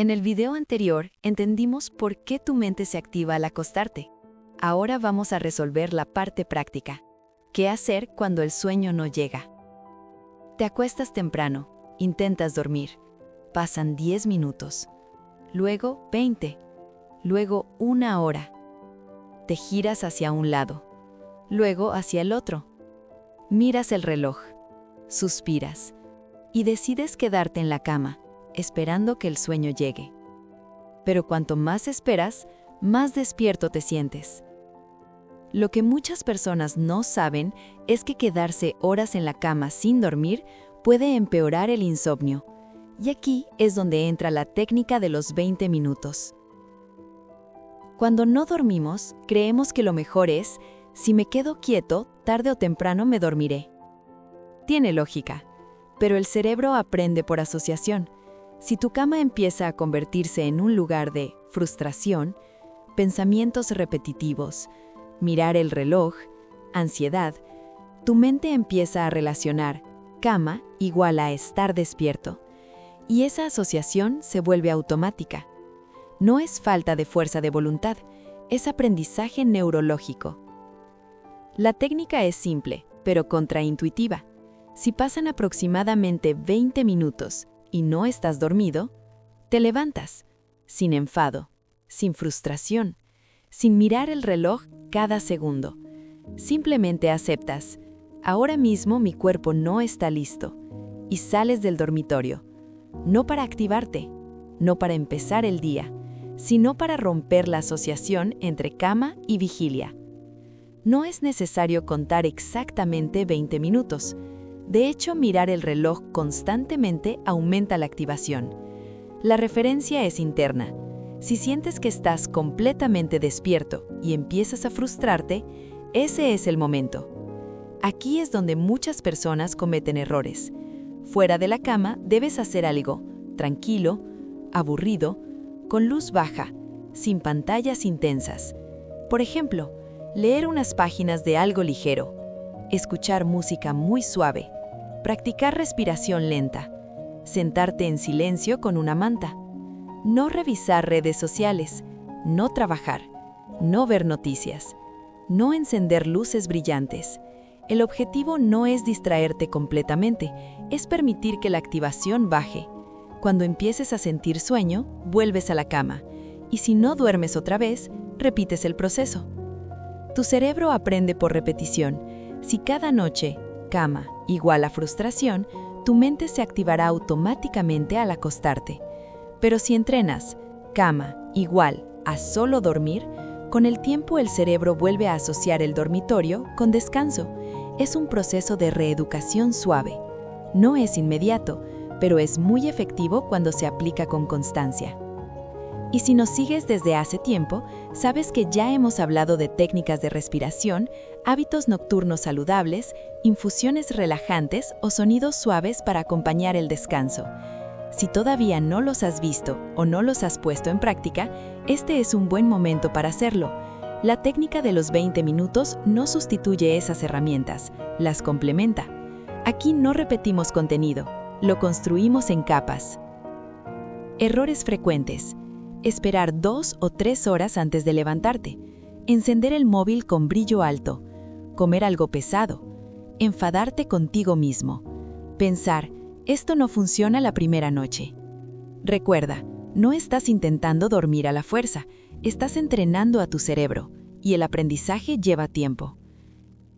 En el video anterior entendimos por qué tu mente se activa al acostarte. Ahora vamos a resolver la parte práctica. ¿Qué hacer cuando el sueño no llega? Te acuestas temprano, intentas dormir. Pasan 10 minutos, luego 20, luego 1 hora. Te giras hacia un lado, luego hacia el otro. Miras el reloj, suspiras y decides quedarte en la cama, esperando que el sueño llegue. Pero cuanto más esperas, más despierto te sientes. Lo que muchas personas no saben es que quedarse horas en la cama sin dormir puede empeorar el insomnio. Y aquí es donde entra la técnica de los 20 minutos. Cuando no dormimos, creemos que lo mejor es, si me quedo quieto, tarde o temprano me dormiré. Tiene lógica, pero el cerebro aprende por asociación. Si tu cama empieza a convertirse en un lugar de frustración, pensamientos repetitivos, mirar el reloj, ansiedad, tu mente empieza a relacionar cama igual a estar despierto. Y esa asociación se vuelve automática. No es falta de fuerza de voluntad, es aprendizaje neurológico. La técnica es simple, pero contraintuitiva. Si pasan aproximadamente 20 minutos y no estás dormido, te levantas, sin enfado, sin frustración, sin mirar el reloj cada segundo. Simplemente aceptas, ahora mismo mi cuerpo no está listo, y sales del dormitorio. No para activarte, no para empezar el día, sino para romper la asociación entre cama y vigilia. No es necesario contar exactamente 20 minutos. De hecho, mirar el reloj constantemente aumenta la activación. La referencia es interna. Si sientes que estás completamente despierto y empiezas a frustrarte, ese es el momento. Aquí es donde muchas personas cometen errores. Fuera de la cama debes hacer algo tranquilo, aburrido, con luz baja, sin pantallas intensas. Por ejemplo, leer unas páginas de algo ligero, escuchar música muy suave, practicar respiración lenta, sentarte en silencio con una manta, no revisar redes sociales, no trabajar, no ver noticias, no encender luces brillantes. El objetivo no es distraerte completamente, es permitir que la activación baje. Cuando empieces a sentir sueño, vuelves a la cama, y si no duermes otra vez, repites el proceso. Tu cerebro aprende por repetición. Si cada noche, cama igual a frustración, tu mente se activará automáticamente al acostarte. Pero si entrenas, cama igual a solo dormir, con el tiempo el cerebro vuelve a asociar el dormitorio con descanso. Es un proceso de reeducación suave. No es inmediato, pero es muy efectivo cuando se aplica con constancia. Y si nos sigues desde hace tiempo, sabes que ya hemos hablado de técnicas de respiración, hábitos nocturnos saludables, infusiones relajantes o sonidos suaves para acompañar el descanso. Si todavía no los has visto o no los has puesto en práctica, este es un buen momento para hacerlo. La técnica de los 20 minutos no sustituye esas herramientas, las complementa. Aquí no repetimos contenido, lo construimos en capas. Errores frecuentes. Esperar 2 o 3 horas antes de levantarte. Encender el móvil con brillo alto. Comer algo pesado. Enfadarte contigo mismo. Pensar, esto no funciona la primera noche. Recuerda, no estás intentando dormir a la fuerza, estás entrenando a tu cerebro, y el aprendizaje lleva tiempo.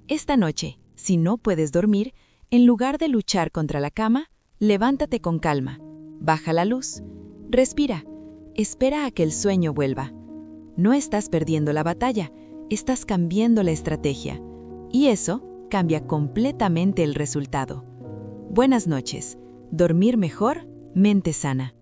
Esta noche, si no puedes dormir, en lugar de luchar contra la cama, levántate con calma, baja la luz, respira, espera a que el sueño vuelva. No estás perdiendo la batalla, estás cambiando la estrategia, y eso cambia completamente el resultado. Buenas noches. Dormir mejor, mente sana.